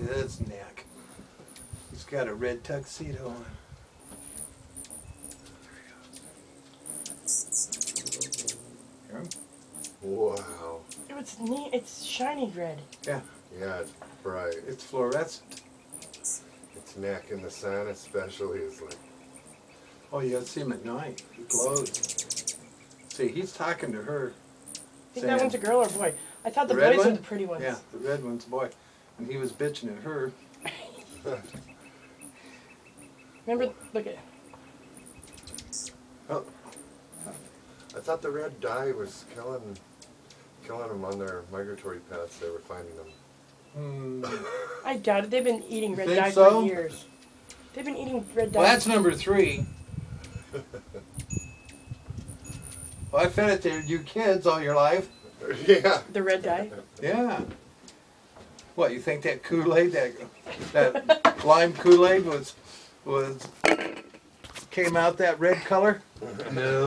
his neck. He's got a red tuxedo on. Hear him? Wow. It's neat. It's shiny red. Yeah, Yeah, it's bright. it's fluorescent. Its neck in the sun especially is like... Oh, you gotta see him at night. He glows. See, he's talking to her. I think that one's a girl or a boy. I thought the The red boys were one? the pretty ones. Yeah, the red one's a boy. And he was bitching at her. Remember, look at Oh, I thought the red dye was killing them on their migratory paths. They were finding them. I doubt it. They've been eating red Think dye so? for years. They've been eating red dye. well, that's number 3. Well, I fed it to you kids all your life. Yeah. The red dye. Yeah. What, you think that Kool-Aid, that lime Kool-Aid came out that red color? No.